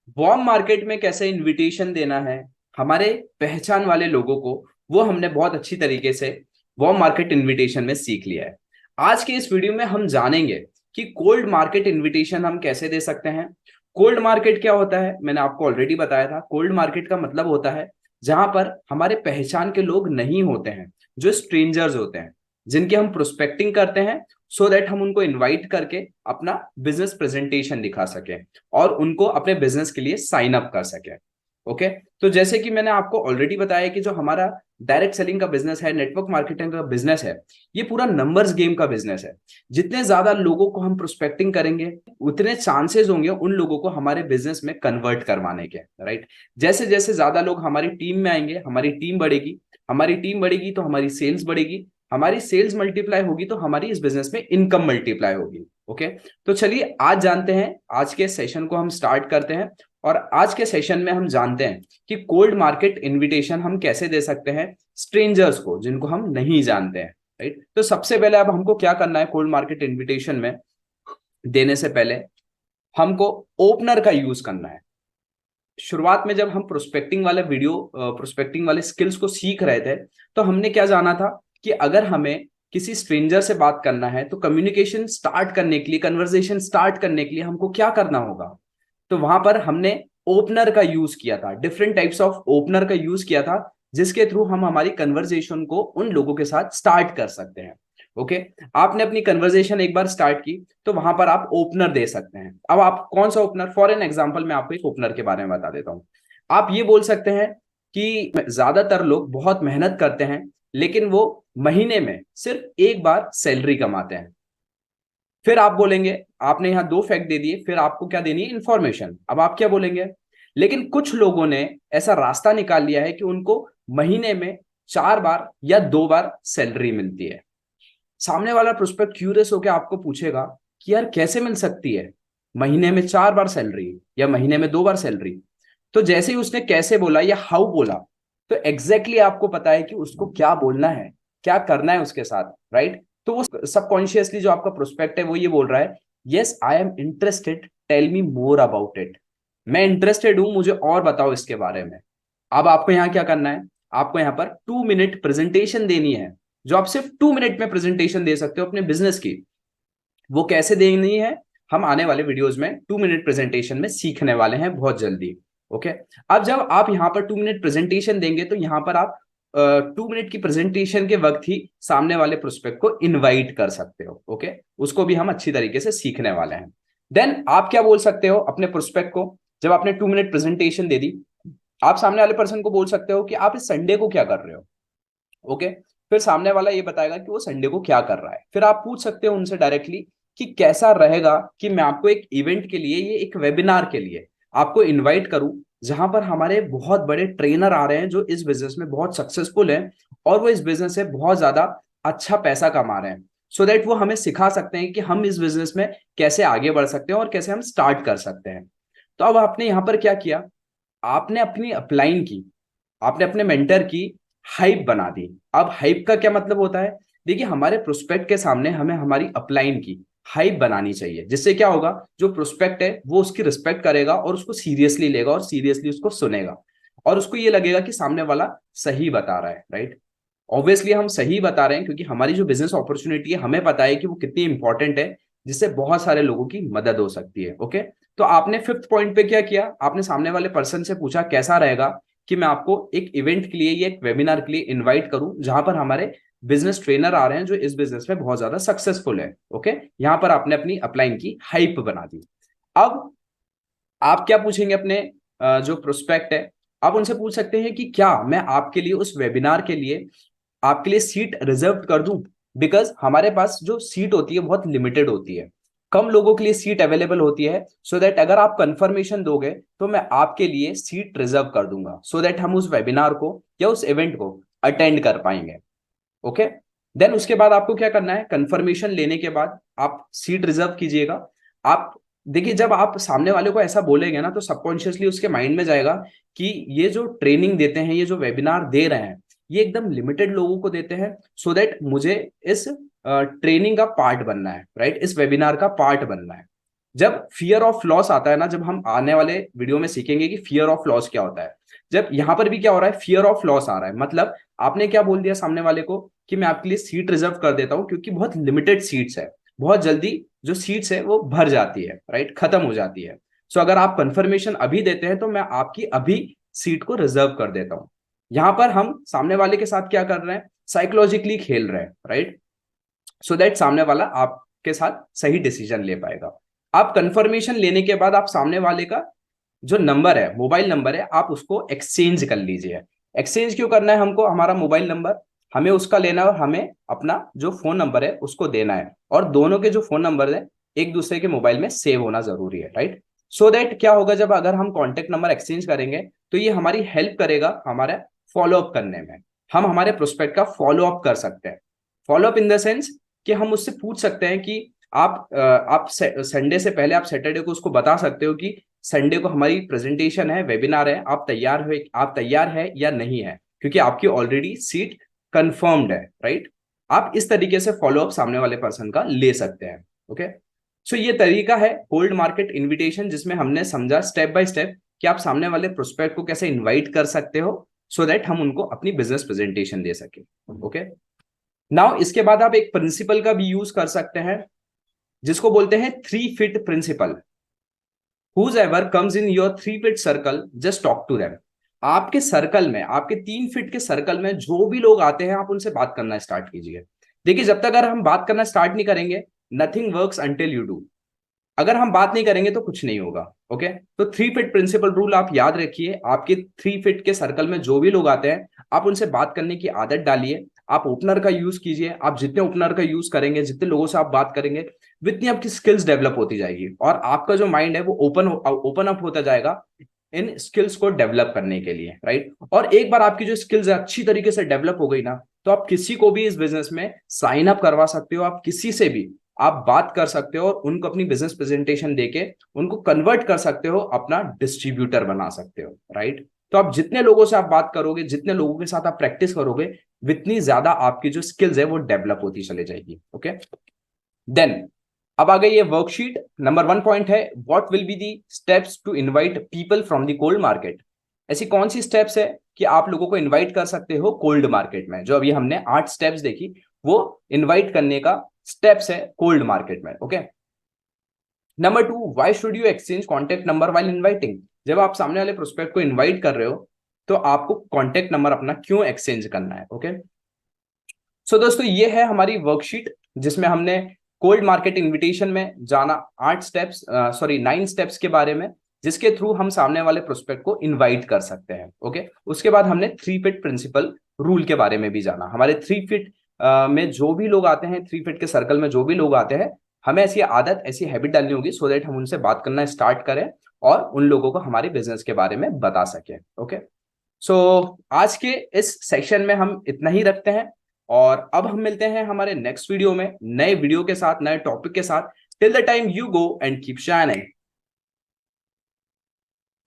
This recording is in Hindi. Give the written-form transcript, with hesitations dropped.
वार्म मार्केट में कैसे इनविटेशन देना है हमारे पहचान वाले लोगों को, वो हमने बहुत अच्छी तरीके से वार्म मार्केट इनविटेशन में सीख लिया है। आज के इस वीडियो में हम जानेंगे कि कोल्ड मार्केट इनविटेशन हम कैसे दे सकते हैं। कोल्ड मार्केट क्या होता है, मैंने आपको ऑलरेडी बताया था। कोल्ड मार्केट का मतलब होता है जहां पर हमारे पहचान के लोग नहीं होते हैं, जो स्ट्रेंजर्स होते हैं, जिनकी हम प्रोस्पेक्टिंग करते हैं, सो दैट हम उनको इनवाइट करके अपना बिजनेस प्रेजेंटेशन दिखा सकें और उनको अपने बिजनेस के लिए साइन अप कर सके। ओके, तो जैसे कि मैंने आपको ऑलरेडी बताया कि जो हमारा डायरेक्ट सेलिंग का बिजनेस है, नेटवर्क मार्केटिंग का बिजनेस है, ये पूरा नंबर्स गेम का बिजनेस है। जितने ज्यादा लोगों को हम प्रोस्पेक्टिंग करेंगे, उतने चांसेस होंगे उन लोगों को हमारे बिजनेस में कन्वर्ट करवाने के। राइट, जैसे जैसे ज्यादा लोग हमारी टीम में आएंगे, हमारी टीम बढ़ेगी। हमारी टीम बढ़ेगी तो हमारी सेल्स बढ़ेगी। हमारी सेल्स मल्टीप्लाई होगी तो हमारी इस बिजनेस में इनकम मल्टीप्लाई होगी। ओके, तो चलिए आज जानते हैं, आज के सेशन को हम स्टार्ट करते हैं। और आज के सेशन में हम जानते हैं कि कोल्ड मार्केट इनविटेशन हम कैसे दे सकते हैं स्ट्रेंजर्स को, जिनको हम नहीं जानते हैं। राइट, तो सबसे पहले अब हमको क्या करना है, कोल्ड मार्केट इनविटेशन में देने से पहले हमको ओपनर का यूज करना है। शुरुआत में जब हम प्रोस्पेक्टिंग वाले स्किल्स को सीख रहे थे, तो हमने क्या जाना था कि अगर हमें किसी स्ट्रेंजर से बात करना है तो कम्युनिकेशन स्टार्ट करने के लिए, कन्वर्सेशन स्टार्ट करने के लिए हमको क्या करना होगा। तो वहां पर हमने ओपनर का यूज किया था, डिफरेंट टाइप्स ऑफ ओपनर का यूज किया था, जिसके थ्रू हम हमारी कन्वर्सेशन को उन लोगों के साथ स्टार्ट कर सकते हैं। ओके, आपने अपनी कन्वर्सेशन एक बार स्टार्ट की तो वहां पर आप ओपनर दे सकते हैं। अब आप कौन सा ओपनर, फॉर एन एग्जांपल मैं आपको एक ओपनर के बारे में बता देता हूं। आप ये बोल सकते हैं कि ज्यादातर लोग बहुत मेहनत करते हैं, लेकिन वो महीने में सिर्फ एक बार सैलरी कमाते हैं। फिर आप बोलेंगे, आपने यहां दो फैक्ट दे दिए, फिर आपको क्या देनी है, इंफॉर्मेशन। अब आप क्या बोलेंगे, लेकिन कुछ लोगों ने ऐसा रास्ता निकाल लिया है कि उनको महीने में 4 बार या 2 बार सैलरी मिलती है। सामने वाला प्रोस्पेक्ट क्यूरियस होकर आपको पूछेगा कि यार कैसे मिल सकती है महीने में 4 बार सैलरी या महीने में 2 बार सैलरी। तो जैसे ही उसने कैसे बोला या हाउ बोला, तो एग्जैक्टली आपको पता है कि उसको क्या बोलना है, क्या करना है उसके साथ। राइट, तो वो सबकॉन्शियसली जो आपका प्रोस्पेक्ट है वो ये बोल रहा है, yes I am interested, tell me more about it. मैं इंटरेस्टेड हूं, मुझे और बताओ इसके बारे में। अब आपको यहाँ क्या करना है, आपको यहाँ पर 2 मिनट प्रेजेंटेशन देनी है, जो आप सिर्फ 2 मिनट में प्रेजेंटेशन दे सकते हो अपने बिजनेस की। वो कैसे देनी है, हम आने वाले वीडियोस में 2 मिनट प्रेजेंटेशन में सीखने वाले हैं बहुत जल्दी। ओके, अब जब आप यहाँ पर 2 मिनट प्रेजेंटेशन देंगे तो यहाँ पर आप 2 मिनट की प्रेजेंटेशन के वक्त ही सामने वाले प्रोस्पेक्ट को इनवाइट कर सकते हो। ओके, उसको भी हम अच्छी तरीके से सीखने वाले हैं। देन आप क्या बोल सकते हो अपने प्रोस्पेक्ट को, जब आपने 2 मिनट प्रेजेंटेशन दे दी, आप सामने वाले पर्सन को बोल सकते हो कि आप इस संडे को क्या कर रहे हो। ओके, फिर सामने वाला ये बताएगा कि वो संडे को क्या कर रहा है। फिर आप पूछ सकते हो उनसे डायरेक्टली कि कैसा रहेगा कि मैं आपको एक इवेंट के लिए, ये एक वेबिनार के लिए आपको इनवाइट करूं, जहां पर हमारे बहुत बड़े ट्रेनर आ रहे हैं जो इस बिजनेस में बहुत सक्सेसफुल हैं और वो इस बिजनेस से बहुत ज्यादा अच्छा पैसा कमा रहे हैं। सो दैट वो हमें सिखा सकते हैं कि हम इस बिजनेस में कैसे आगे बढ़ सकते हैं और कैसे हम स्टार्ट कर सकते हैं। तो अब आपने यहाँ पर क्या किया, आपने अपनी अपलाइन की, आपने अपने मेंटर की हाइप बना दी। अब हाइप का क्या मतलब होता है, देखिए हमारे प्रोस्पेक्ट के सामने हमें हमारी अपलाइन की हाइप बनानी चाहिए, जिससे क्या होगा, जो प्रोस्पेक्ट है वो उसकी रिस्पेक्ट करेगा और उसको सीरियसली लेगा और सीरियसली उसको सुनेगा, और उसको ये लगेगा कि सामने वाला सही बता रहा है। राइट, ऑब्वियसली हम सही बता रहे हैं क्योंकि हमारी जो बिजनेस अपॉर्चुनिटी है हमें पता है कि वो कितनी इंपॉर्टेंट है, जिससे बहुत सारे लोगों की मदद हो सकती है। ओके, तो आपने फिफ्थ पॉइंट पे क्या किया, आपने सामने वाले पर्सन से पूछा कैसा रहेगा कि मैं आपको एक इवेंट के लिए या एक वेबिनार के लिए इनवाइट करूं, जहां पर हमारे बिजनेस ट्रेनर आ रहे हैं जो इस बिजनेस में बहुत ज्यादा सक्सेसफुल है। ओके, यहां पर आपने अपनी अपलाइन की हाइप बना दी। अब आप क्या पूछेंगे अपने जो प्रोस्पेक्ट है, आप उनसे पूछ सकते हैं कि क्या मैं आपके लिए उस वेबिनार के लिए आपके लिए सीट रिजर्व कर दूं। बिकॉज हमारे पास जो सीट होती है बहुत लिमिटेड होती है, कम लोगों के लिए सीट अवेलेबल होती है। सो दैट अगर आप कंफर्मेशन दोगे तो मैं आपके लिए सीट रिजर्व कर दूंगा, सो दैट हम उस वेबिनार को या उस इवेंट को अटेंड कर पाएंगे। ओके, देन उसके बाद आपको क्या करना है, कंफर्मेशन लेने के बाद आप सीट रिजर्व कीजिएगा। आप देखिए, जब आप सामने वाले को ऐसा बोलेंगे ना, तो सबकॉन्शियसली उसके माइंड में जाएगा कि ये जो ट्रेनिंग देते हैं, ये जो वेबिनार दे रहे हैं, ये एकदम लिमिटेड लोगों को देते हैं, सो दैट मुझे इस ट्रेनिंग का पार्ट बनना है। राइट, इस वेबिनार का पार्ट बनना है। जब फियर ऑफ लॉस आता है ना, जब हम आने वाले वीडियो में सीखेंगे कि फियर ऑफ लॉस क्या होता है, जब यहां पर भी क्या हो रहा है, फियर ऑफ लॉस आ रहा है, मतलब आपने क्या बोल दिया सामने वाले को कि मैं आपके लिए सीट रिजर्व कर देता हूं क्योंकि बहुत लिमिटेड सीट्स है, बहुत जल्दी जो सीट्स है वो भर जाती है, राइट, खत्म हो जाती है। सो अगर आप कंफर्मेशन अभी देते हैं तो मैं आपकी अभी सीट को रिजर्व कर देता हूं। यहां पर हम सामने वाले के साथ क्या कर रहे हैं, साइकोलॉजिकली खेल रहे हैं, राइट, सो दैट सामने वाला आपके साथ सही डिसीजन ले पाएगा। आप कंफर्मेशन लेने के बाद आप सामने वाले का जो नंबर है, मोबाइल नंबर है, आप उसको एक्सचेंज कर लीजिए। एक्सचेंज क्यों करना है हमको, हमारा मोबाइल नंबर हमें उसका लेना है और हमें अपना जो फोन नंबर है उसको देना है, और दोनों के जो फोन नंबर है एक दूसरे के मोबाइल में सेव होना जरूरी है, राइट। सो दैट क्या होगा, जब अगर हम कॉन्टेक्ट नंबर एक्सचेंज करेंगे तो ये हमारी हेल्प करेगा हमारे फॉलो अप करने में। हम हमारे प्रोस्पेक्ट का फॉलो अप कर सकते हैं। Follow up in the sense कि हम उससे पूछ सकते हैं कि आप संडे से पहले आप सैटरडे को उसको बता सकते हो कि संडे को हमारी प्रेजेंटेशन है, वेबिनार है, आप तैयार है या नहीं है, क्योंकि आपकी ऑलरेडी सीट कंफर्म्ड है, राइट। आप इस तरीके से फॉलो अप सामने वाले पर्सन का ले सकते हैं। ओके, सो ये तरीका है कोल्ड मार्केट इनविटेशन, जिसमें हमने समझा स्टेप बाय स्टेप कि आप सामने वाले प्रोस्पेक्ट को कैसे इनवाइट कर सकते हो सो दैट हम उनको अपनी बिजनेस प्रेजेंटेशन दे सके। ओके, नाउ इसके बाद आप एक प्रिंसिपल का भी यूज कर सकते हैं जिसको बोलते हैं 3 feet principle. Whoever comes in your 3 feet circle, just talk to them. आपके सर्कल में, आपके 3 फीट के सर्कल में जो भी लोग आते हैं आप उनसे बात करना स्टार्ट कीजिए। देखिए, जब तक अगर हम बात करना स्टार्ट नहीं करेंगे, nothing works until you do. अगर हम बात नहीं करेंगे तो कुछ नहीं होगा। ओके, तो 3 फीट प्रिंसिपल रूल आप याद रखिए। आपके 3 फीट के सर्कल में जो भी लोग आते हैं आप उनसे बात करने की आदत डालिए। आप ओपनर का यूज कीजिए। आप जितने ओपनर का यूज करेंगे, जितने लोगों से आप बात करेंगे, जितनी आपकी स्किल्स डेवलप होती जाएगी और आपका जो माइंड है वो ओपन अप होता जाएगा इन स्किल्स को डेवलप करने के लिए, राइट। और एक बार आपकी जो स्किल्स अच्छी तरीके से डेवलप हो गई ना, तो आप किसी को भी इस बिजनेस में साइन अप करवा सकते हो। आप किसी से भी आप बात कर सकते हो और उनको अपनी बिजनेस प्रेजेंटेशन देके उनको कन्वर्ट कर सकते हो, अपना डिस्ट्रीब्यूटर बना सकते हो, राइट। तो आप जितने लोगों से आप बात करोगे, जितने लोगों के साथ आप प्रैक्टिस करोगे, उतनी ज्यादा आपकी जो स्किल्स है वो डेवलप होती चली जाएगी। ओके, देन अब आ गई ये वर्कशीट। नंबर 1 पॉइंट है, what will be the steps to invite people from the cold market. ऐसी कौन सी स्टेप्स है कि आप लोगों को इनवाइट कर सकते हो कोल्ड मार्केट में। जो अभी हमने 8 स्टेप्स देखी, वो इनवाइट करने का स्टेप्स है कोल्ड मार्केट में। Okay, number 2, why should you exchange contact number while inviting. जब आप सामने वाले प्रोस्पेक्ट को इनवाइट कर रहे हो तो आपको कॉन्टेक्ट नंबर अपना क्यों एक्सचेंज करना है। ओके, सो दोस्तों ये है हमारी वर्कशीट जिसमें हमने कोल्ड मार्केट इनविटेशन में जाना 9 स्टेप्स के बारे में, जिसके थ्रू हम सामने वाले प्रोस्पेक्ट को इनवाइट कर सकते हैं। ओके, उसके बाद हमने 3 फीट प्रिंसिपल रूल के बारे में भी जाना। हमारे 3 फीट में जो भी लोग आते हैं, 3 फीट के सर्कल में जो भी लोग आते हैं, हमें ऐसी आदत, ऐसी हैबिट डालनी होगी सो दैट हम उनसे बात करना स्टार्ट करें और उन लोगों को हमारे बिजनेस के बारे में बता सकें। ओके, सो आज के इस सेक्शन में हम इतना ही रखते हैं और अब हम मिलते हैं हमारे नेक्स्ट वीडियो में नए वीडियो के साथ, नए टॉपिक के साथ। Till the time, you go and keep shining.